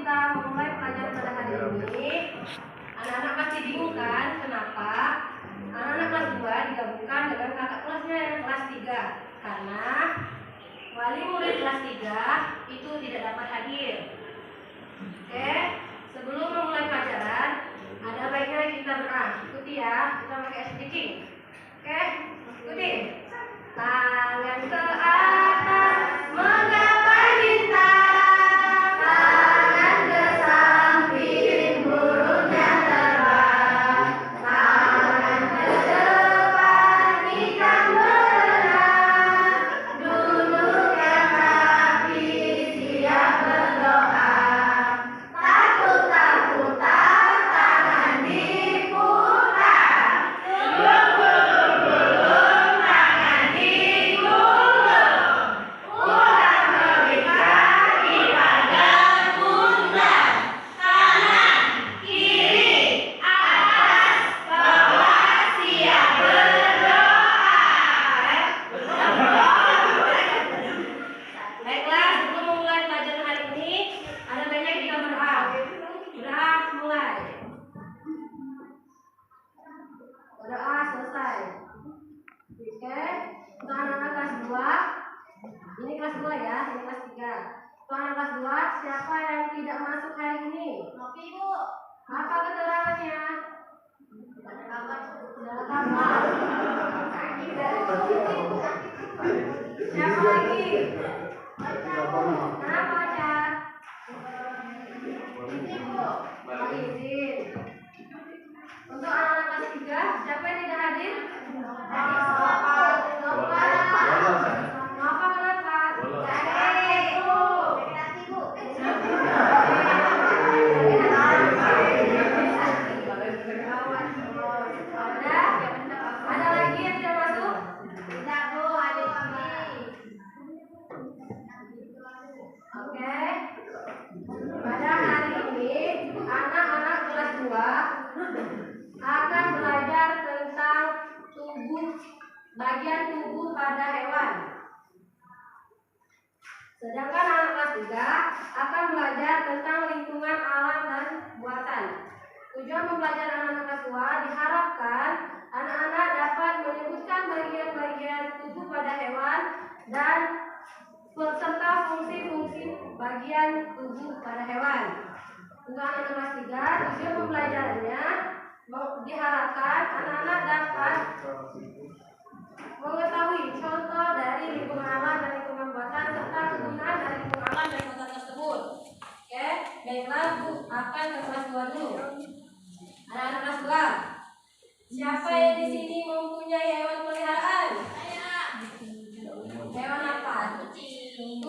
kita memulai pelajaran pada hari ini, anak-anak pasti bingung kan kenapa anak-anak kelas 2 digabungkan dengan kakak kelasnya yang kelas 3, karena wali murid kelas 3 itu tidak dapat hadir. Oke, sebelum memulai pelajaran ada baiknya kita berdoa. Ikuti ya, kita pakai speaking. Oke, ikuti. Tangan ke atas menggapai bintang, tangan ke samping burungnya terbang, tangan ke depan ikan berenang, dudukkan kaki siap berdoa, takut-takutan tangan diputar, gulung-gulung tangan digulung, ulang berikan di badan pundak, kanan, kiri, atas, bawah, siap berdoa. Baiklah, sebelum memulai pelajaran hari ini, ada baiknya kita berdoa. Berdoa mulai. Berdoa selesai. Oke, untuk anak-anak kelas 2, ini kelas 2 ya, ini kelas 3. Untuk anak kelas 2, siapa yang tidak masuk hari ini? Ibu. Apa keterangannya? Saudara kamar. Siapa lagi? Kenapa aja? Izin. Untuk anak-anak kelas 3, siapa yang tidak hadir? Kenapa? Ada lagi yang tidak masuk? Tidak, Bu, adik kami. Oke. Pada hari ini, anak-anak kelas 2 akan belajar tentang bagian tubuh pada hewan. Sedangkan anak kelas 3 akan belajar tentang lingkungan alam dan buatan. Tujuan mempelajari anak-anak kelas 2 diharapkan anak-anak dapat menyebutkan bagian-bagian tubuh pada hewan dan serta fungsi-fungsi bagian tubuh pada hewan. Untuk anak kelas 3, tujuan pembelajarannya diharapkan anak-anak dapat mengetahui contoh dari lingkungan alam dan lingkungan buatan serta kegunaan dari lingkungan alam dan buatan tersebut. Oke, baiklah, Bu akan ke kelas 2 dulu. Anak-anak kelas 2, siapa yang di sini mempunyai hewan peliharaan? Hewan apa? Kucing.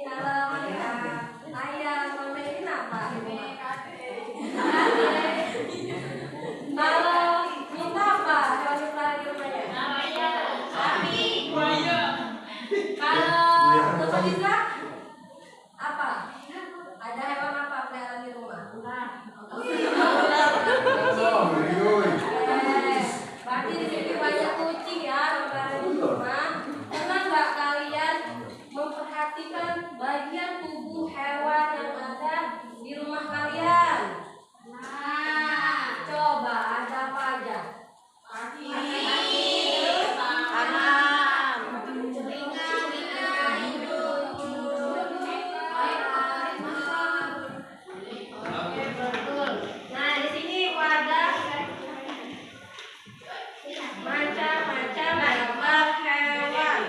Kalau ayam, kalau ini apa? Kalau minta apa? Hewan peliharaan di rumahnya? Sapi. Kalau untuk Lisa apa? Ada hewan apa peliharaan di rumah? Berarti di sini banyak kucing ya peliharaan di rumah. Pernah nggak kalian memperhatikan bagian tubuh hewan yang ada di rumah kalian? Nah, coba ada apa aja? Kaki, tangan, telinga, hidung, mulut, leher, mata. Oke, betul. Nah, di sini ada macam-macam gambar hewan.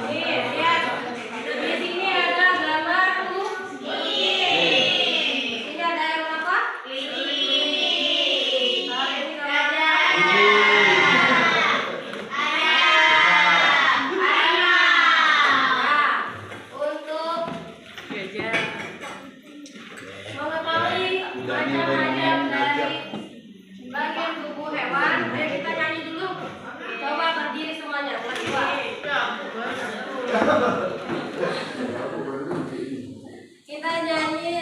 Nih, lihat. Di sini ada gambar kucing. Ini ada hewan apa? Kucing. Kalau ini gambarnya untuk mengetahui macam-macam dari bagian tubuh hewan, ayo kita nyanyi dulu. Coba berdiri semuanya, kelas 2. Kita nyanyi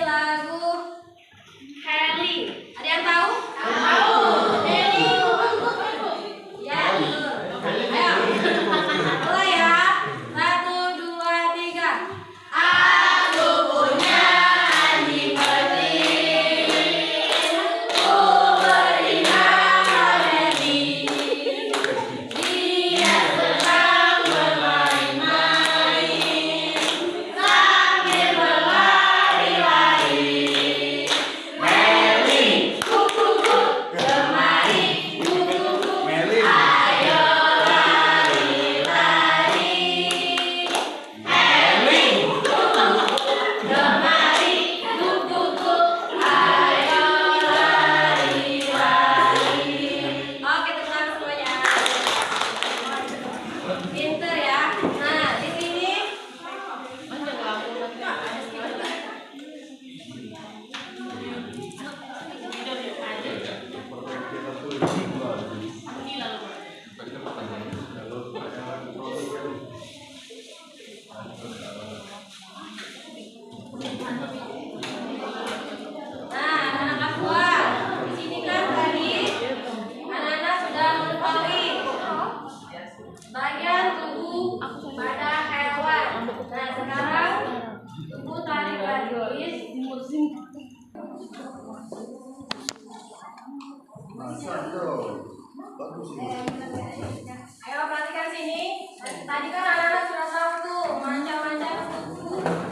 Ayo perhatikan sini. Tadi kan anak-anak sudah tahu tuh macam-macam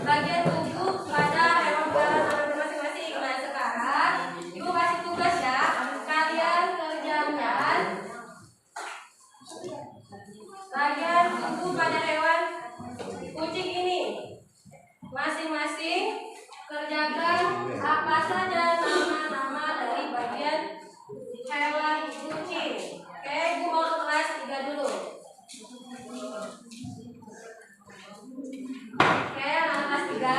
bagian tubuh pada hewan peliharaan masing-masing. Nah sekarang ibu kasih tugas ya. Kalian kerjakan bagian tubuh pada hewan kucing ini. Masing-masing kerjakan apa saja nama-nama dari bagian hewan kucing. Oke, ibu mau ke kelas 3 dulu. Oke, anak kelas 3.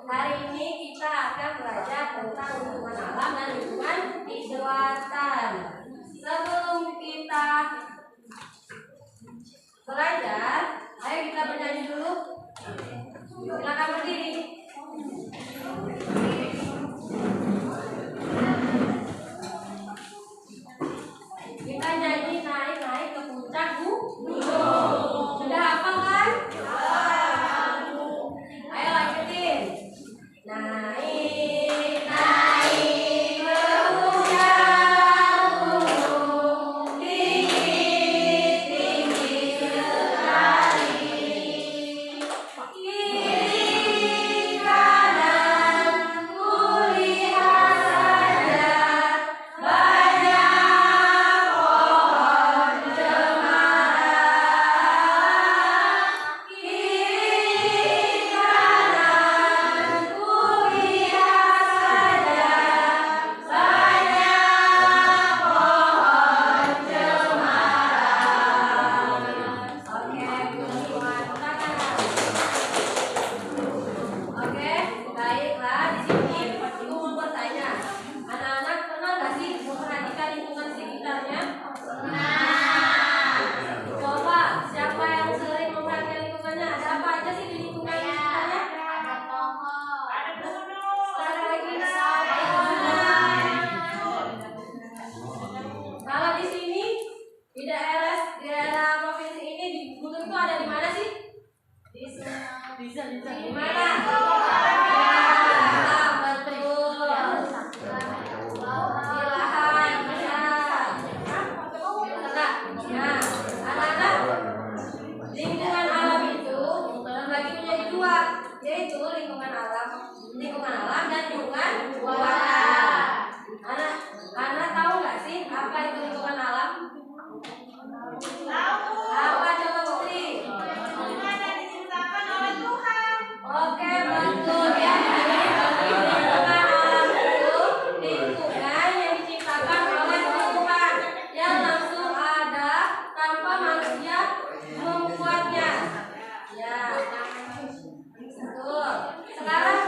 Hari ini kita akan belajar tentang lingkungan alam dan lingkungan kehidupan. Sebelum kita belajar, ayo kita bernyanyi dulu. Silakan berdiri. Kita nyanyi naik-naik ke puncak gunung. Sudah hafal kan? Ayo lanjutin. Naik, naik ke puncak gunung, tinggi, tinggi sekali. Kiri kanan kulihat saja, banyak pohon cemara. Kiri kanan kulihat saja, banyak pohon cemara. Oke, Oke, baiklah. Di sini ibu mau bertanya, anak-anak pernah nggak sih memperhatikan lingkungan sekitarnya? Coba, siapa yang sering memperhatikan lingkungannya? Ada apa aja sih di lingkungan sekitarnya? Ada pohon, ada gunung, Ada lagi. Kalau di sini di daerah provinsi ini di gunung itu ada di mana sih? Di mana? Ya, betul. Di lahan, ya. Nah, anak-anak, lingkungan alam itu terbagi menjadi dua, yaitu lingkungan alam dan lingkungan buatan. Anak tahu nggak sih apa itu lingkungan alam? tahu. Apa coba Putri? Lingkungan yang diciptakan oleh Tuhan. Oke, betul ya. Jadi lingkungan alam itu lingkungan yang diciptakan oleh Tuhan yang langsung ada tanpa manusia membuatnya. Ya, betul. Sekarang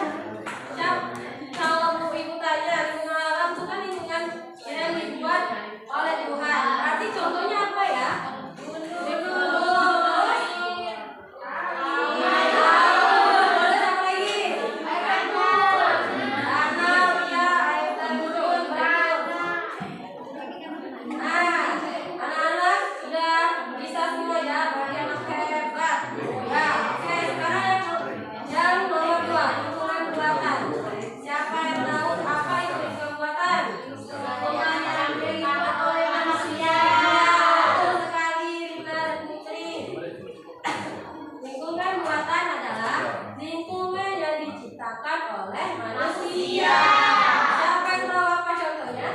kalau ibu tanya lingkungan alam itu kan lingkungan yang dibuat oleh Tuhan. Berarti contohnya apa ya? Siapa yang tahu apa itu lingkungan buatan? Lingkungan yang dibuat oleh manusia. Betul sekali, Rina dan Putri. Lingkungan buatan adalah lingkungan yang diciptakan oleh manusia. Siapa yang tahu apa contohnya?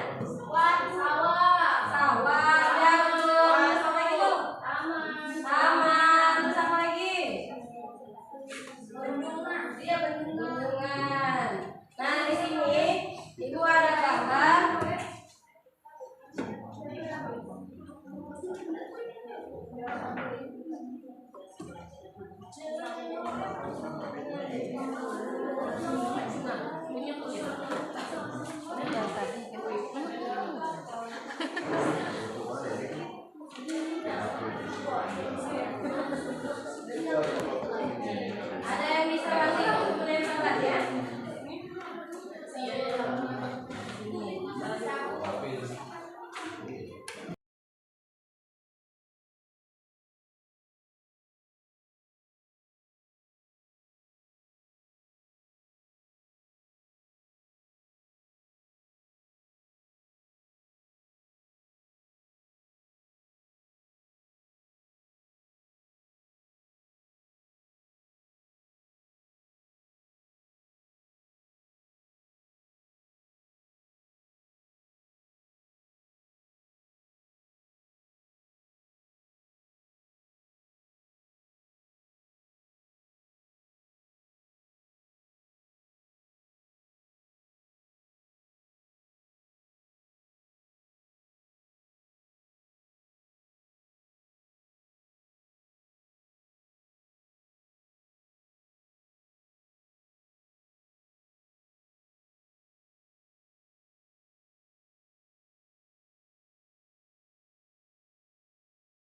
Sawah, Sawah, ya betul. Terus apa lagi tuh? Taman. Terus apa lagi? bendungan. Iya, bendungan. Nah, di sini itu ada gambar. Ada yang bisa bantu menempelkan ya?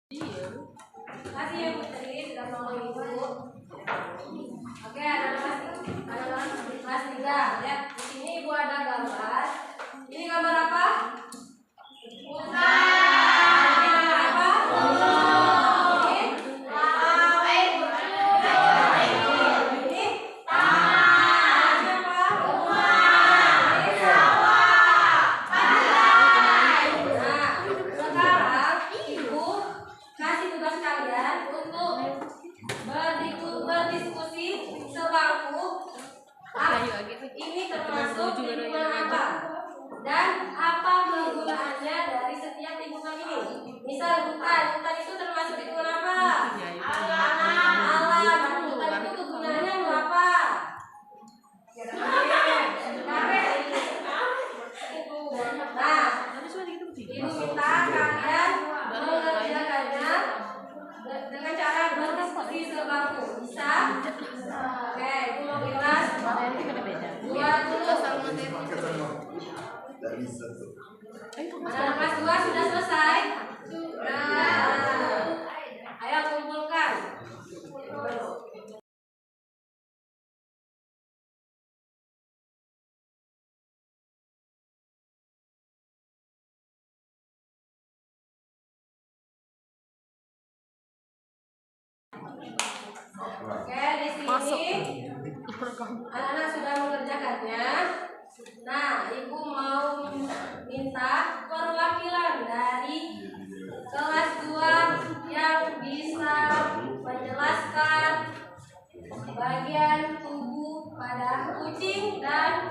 Kasih ya Putri sudah nolong ibu. Oke, anak-anak kelas 3. Lihat di sini ibu ada gambar. Ini gambar apa? Ini termasuk lingkungan apa? Dan apa kegunaannya dari setiap lingkungan ini? Misal hutan itu termasuk lingkungan apa? Alam. Hutan itu kegunaannya untuk apa? Nah, ibu minta kalian mengerjakannya dengan cara berdiskusi sebangku. Bisa? Oke, ibu mau kelas 2 dulu. Anak kelas 2 sudah selesai? Nah, ayo kumpulkan. Oke, di sini anak-anak sudah mengerjakannya. Nah, ibu mau minta perwakilan dari kelas 2 yang bisa menjelaskan bagian tubuh pada kucing dan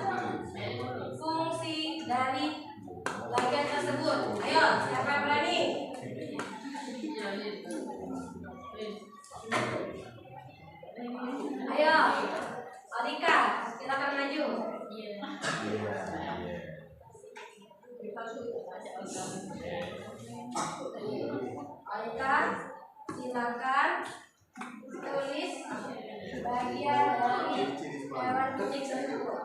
fungsi dari bagian tersebut. Ayo, siapa yang berani? Ayo, Alika, silakan maju. Alika, silakan tulis bagian dari hewan kucing tersebut.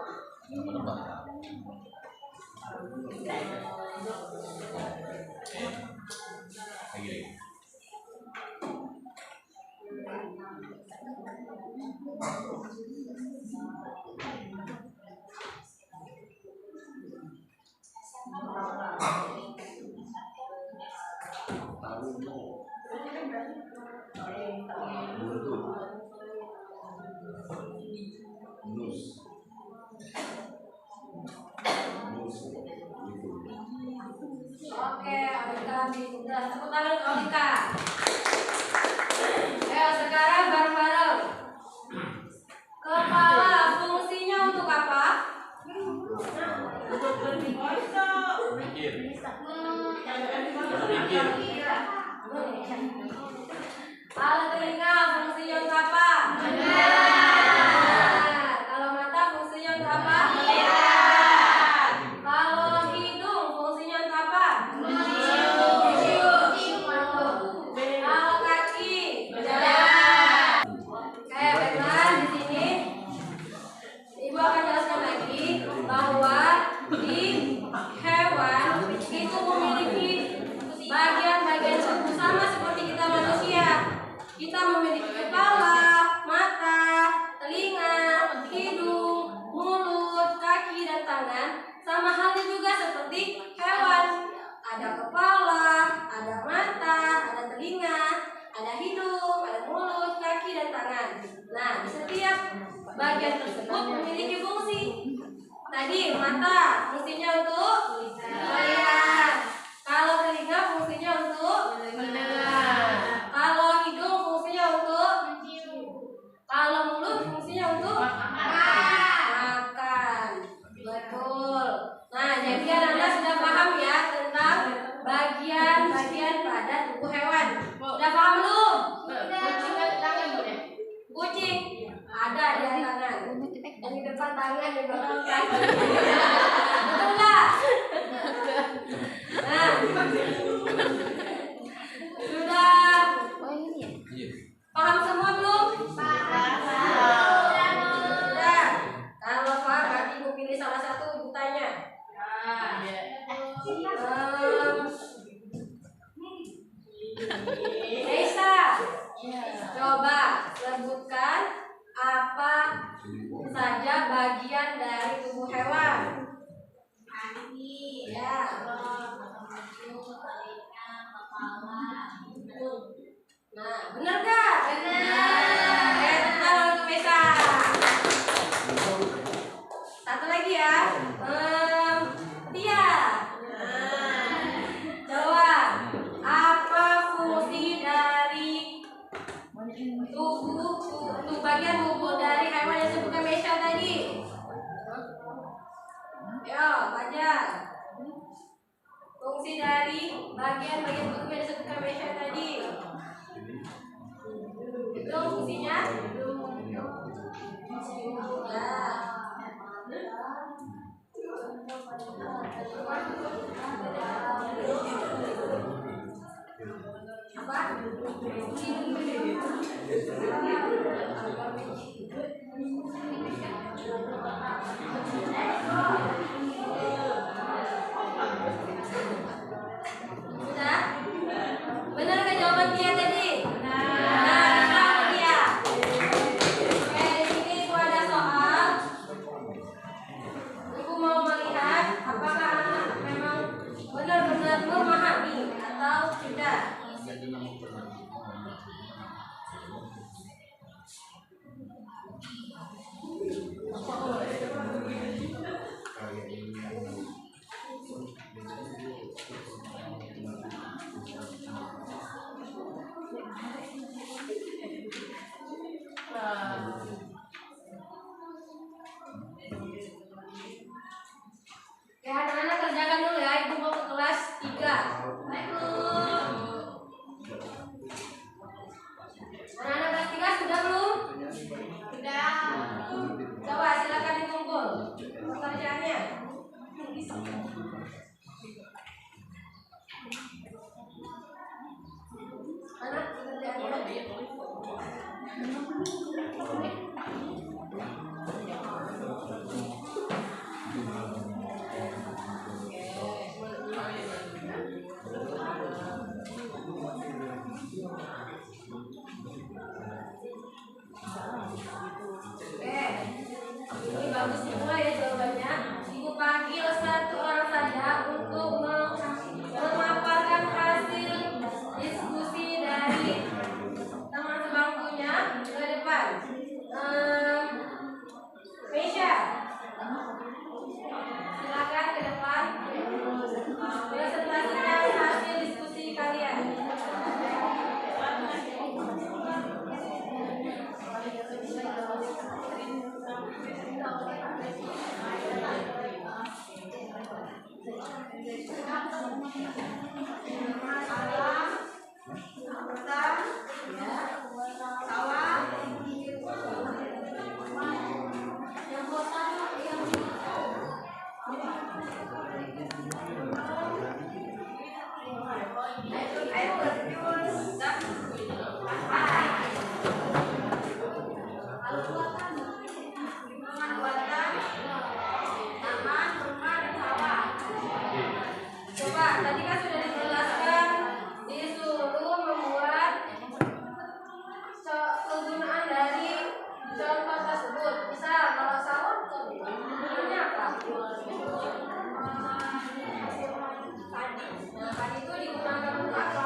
Oke, Alika, sudah tepuk tangan untuk Alika. Ayo sekarang bareng-bareng. Kepala fungsinya untuk apa? Alat telinga fungsinya untuk apa? Kalau mata fungsinya untuk apa? Kalau hidung fungsinya untuk apa? Kalau kaki berjalan. Oke, baiklah, di sini ibu akan jelaskan lagi bahwa di hewan itu memiliki bagian-bagian tubuh sama seperti kita manusia. Kita memiliki kepala, mata, telinga, hidung, mulut, kaki, dan tangan. Sama halnya juga seperti hewan. Ada kepala, ada mata, ada telinga, ada hidung, ada mulut, kaki, dan tangan. Nah, setiap bagian tersebut memiliki fungsi. Tadi mata fungsinya untuk melihat. Kalau telinga fungsinya untuk mendengar. Kalau hidung fungsinya untuk mencium. Kalau mulut fungsinya untuk makan. Betul. Nah, jadi Anda sudah paham ya tentang bagian-bagian pada tubuh hewan. Sudah paham belum? Kucing ada tangan, kucing ada di tangan. Yang di depan tangan, di belakang kaki. Betul nggak? Nah, sudah paham semua belum? Paham. Sudah. Kalau paham, berarti ibu pilih salah satu, ibu tanya. hewan. Kaki, Ya. Nah, benar nggak? Benar. Tepuk tangan untuk Mesa. Satu lagi ya. Tia. Jawab. Apa fungsi dari bagian tubuh dari hewan yang disebutkan Mesya tadi? Yo, baca. Fungsi dari bagian tubuh yang disebutkan Mesya tadi. Itu fungsinya sudah? Benar nggak jawaban dia tadi? Nah, dia. Oke, di sini Ibu ada soal. Ibu mau melihat apakah anak memang benar-benar memahami atau tidak. Ya, anak-anak kerjakan dulu ya. Ibu mau ke kelas 3. Anak-anak kelas 3 sudah belum? Sudah. Coba silakan dikumpul pekerjaannya. Mana pekerjaannya? Oke, ini bagus semua ya jawabannya. Ibu panggil satu orang saja untuk memaparkan hasil diskusi dari teman sebangkunya ke depan. Mesya, silakan ke depan. Presentasikan hasil diskusi kalian. Coba, tadi kan sudah dijelaskan disuruh membuat kegunaan dari contoh tersebut. Misal kalau sahur gunanya apa? Nah, padi itu digunakan untuk apa?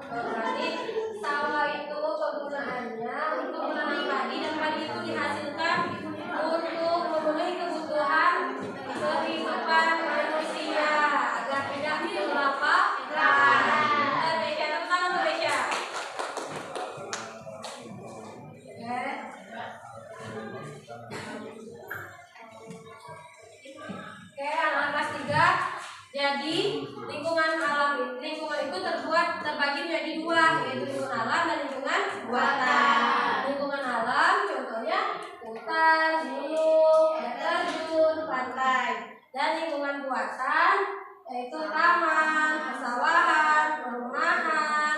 Berarti sawah itu kegunaannya untuk menanam padi, dan padi itu dihasilkan untuk memenuhi kebutuhan kehidupan manusia agar tidak kelaparan. Mesya, tepuk tangan untuk Mesya. Oke, anak kelas 3. Jadi lingkungan itu terbagi menjadi dua, yaitu lingkungan alam dan lingkungan buatan. Lingkungan alam contohnya hutan, gunung, air terjun, pantai. Dan lingkungan buatan yaitu taman, persawahan, perumahan,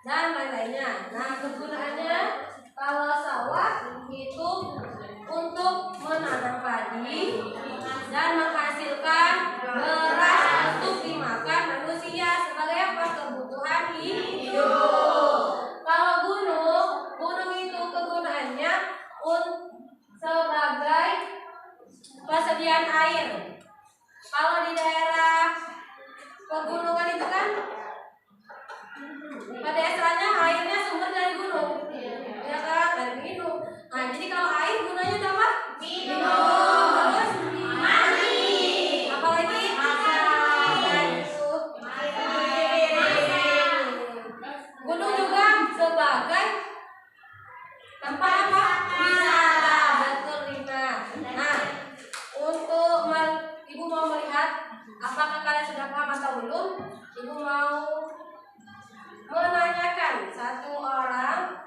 dan lain-lainnya. Nah, kegunaannya kalau sawah itu untuk menanam padi dan menghasilkan beras untuk dimakan manusia sebagai apa? Kebutuhan hidup. Kalau gunung sebagai persediaan air. Kalau di daerah pegunungan itu kan pada asalnya airnya sumber dari gunung, ya kan, dari minum. Nah, jadi kalau air gunanya apa? Minum. Terus mandi. Apalagi gunung juga sebagai tempat apa? Wisata. Betul, Rina. Nah, untuk Ibu mau melihat apakah kalian sudah paham atau belum? Ibu mau menanyakan satu orang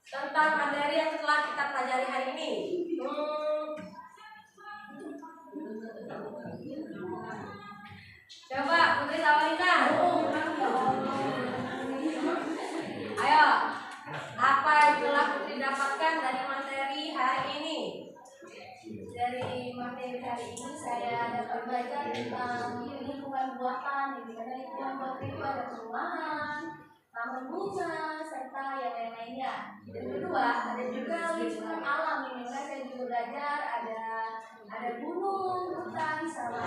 tentang materi yang telah kita pelajari hari ini. Coba Putri Sawalina. Ayo, apa yang telah Putri dapatkan dari materi hari ini? Dari materi hari ini saya dapat belajar tentang lingkungan buatan. Di mana lingkungan buatan itu ada perumahan, taman bunga, serta yang lain-lainnya. Dan kedua, ada juga lingkungan alam. Di mana saya juga belajar ada gunung, hutan, sama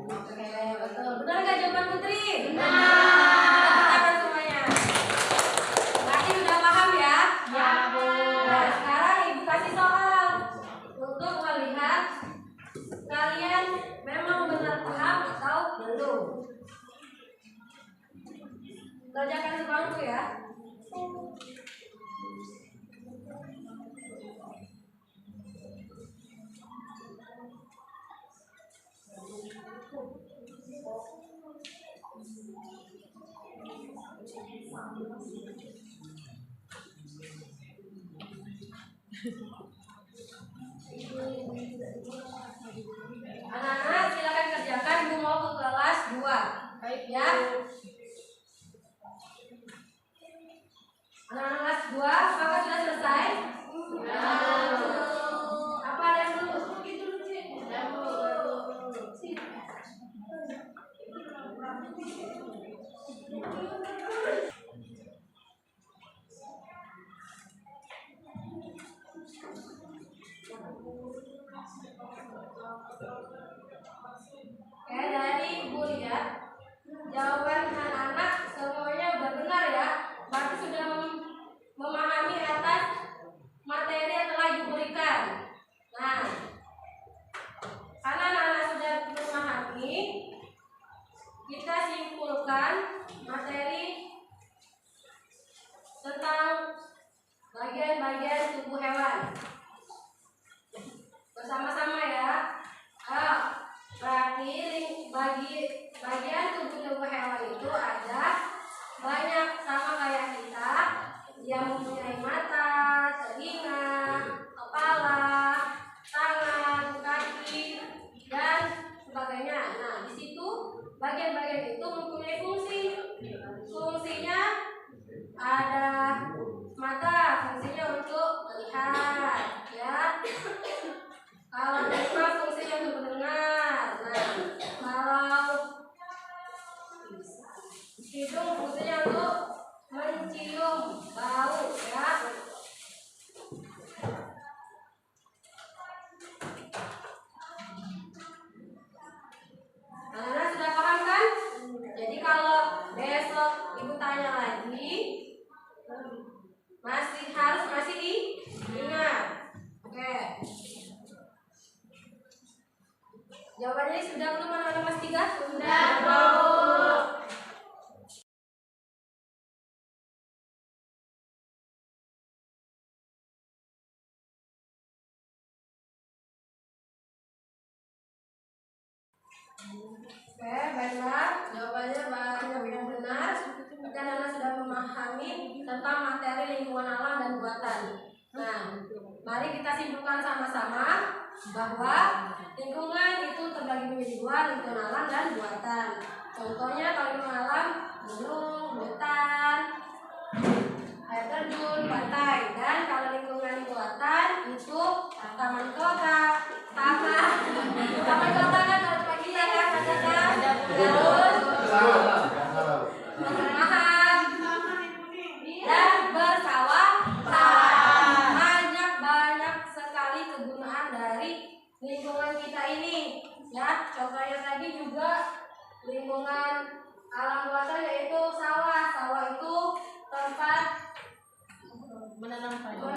Oke, betul. Benar nggak jawaban Putri? Benar. Tepuk tangan semuanya. Berarti sudah paham ya? Ya, Bu. Nah, sekarang Ibu kasih soal untuk melihat kalian memang benar paham atau belum. Kerjakan sebangku ya. Anak-anak silakan kerjakan, Ibu mau ke kelas 2. Baik ya. Anak-anak kelas 2, apakah sudah selesai? Apa ada yang belum? Oke, dari Ibu lihat jawaban anak-anak semuanya udah benar ya. Berarti sudah memahami atas materi yang telah Ibu berikan. Nah, karena anak-anak sudah memahami, kita simpulkan materi tentang bagian-bagian tubuh hewan bersama-sama ya. Berarti bagian tubuh hewan itu ada banyak, sama kayak kita. Dia mempunyai mata, telinga, kepala, tangan, kaki, dan sebagainya. Nah, di situ bagian-bagian itu mempunyai fungsi. Fungsinya ada mata, fungsinya untuk melihat, ya. Kalau telinga fungsinya untuk mendengar. Nah, kalau hidung fungsinya untuk mencium bau, ya. Anak-anak sudah paham kan? Jadi kalau besok Ibu tanya lagi, masih diingat. Oke. Jawabannya sudah belum anak-anak kelas 3? Sudah, Bu. Oke, baiklah. Jawabannya banyak yang benar. Dan anak sudah memahami tentang materi lingkungan alam dan buatan. Nah, mari kita simpulkan sama-sama bahwa lingkungan itu terbagi menjadi dua, lingkungan alam dan buatan. Contohnya kalau lingkungan alam, gunung, hutan, air terjun, pantai. Dan kalau lingkungan buatan itu taman kota, taman kota kan harus pagi ya kan, terus perumahan dan bersawah, banyak menanam padi.